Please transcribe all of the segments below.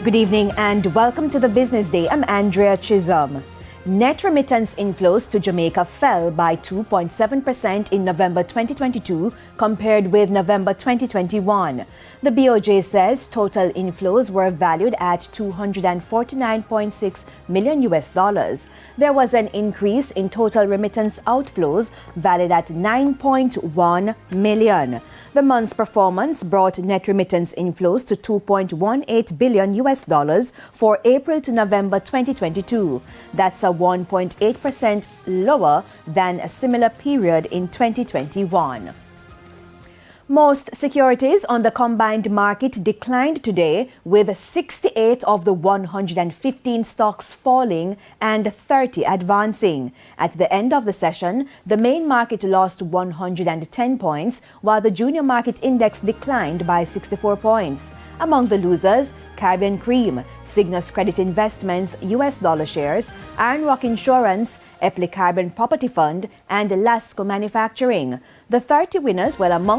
Good evening and welcome to the Business Day. I'm Andrea Chisholm. Net remittance inflows to Jamaica fell by 2.7% in November 2022 compared with November 2021. The BOJ says total inflows were valued at $249.6 million. There was an increase in total remittance outflows valued at $9.1 million. The month's performance brought net remittance inflows to $2.18 billion for April to November 2022. That's a 1.8% lower than a similar period in 2021. Most securities on the combined market declined today, with 68 of the 115 stocks falling and 30 advancing. At the end of the session, the main market lost 110 points, while the junior market index declined by 64 points. Among the losers, Caribbean Cream, Cygnus Credit Investments US dollar shares, Iron Rock Insurance, Epley Carbon Property Fund, and Lasco Manufacturing. Among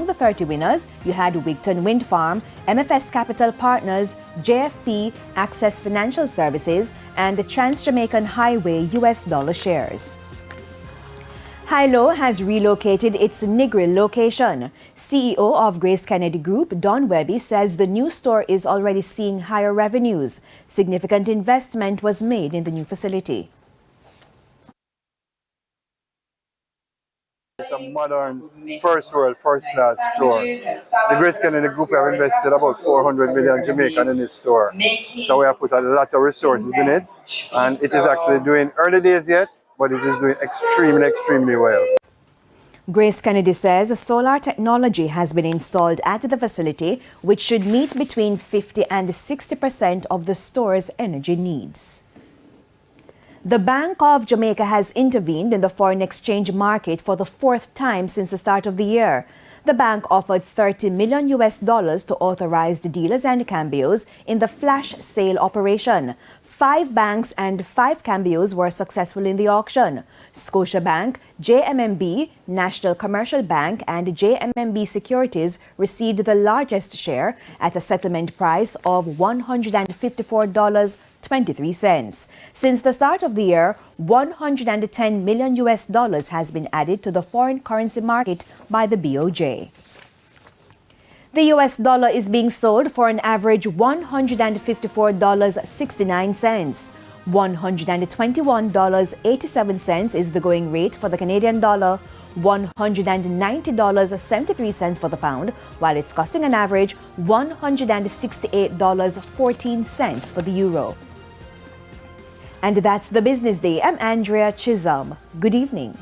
the 30 winners, you had Wigton Wind Farm, MFS Capital Partners, JFP, Access Financial Services, and the Trans-Jamaican Highway US dollar shares. Hi-Lo has relocated its Negril location. CEO of Grace Kennedy Group, Don Webby, says the new store is already seeing higher revenues. Significant investment was made in the new facility. It's a modern, first world, first class store. The Grace Kennedy Group have invested about 400 million Jamaican in this store. So we have put a lot of resources in it. And it is actually doing early days yet, but it is doing extremely well. Grace Kennedy says solar technology has been installed at the facility, which should meet between 50 and 60% of the store's energy needs. The Bank of Jamaica has intervened in the foreign exchange market for the fourth time since the start of the year. The bank offered $30 million to authorized dealers and cambios in the flash sale operation. 5 banks and 5 cambios were successful in the auction. Scotiabank, JMMB, National Commercial Bank, and JMMB Securities received the largest share at a settlement price of $154.23. Since the start of the year, $110 million has been added to the foreign currency market by the BOJ. The US dollar is being sold for an average $154.69. $121.87 is the going rate for the Canadian dollar, $190.73 for the pound, while it's costing an average $168.14 for the euro. And that's the Business Day. I'm Andrea Chisholm. Good evening.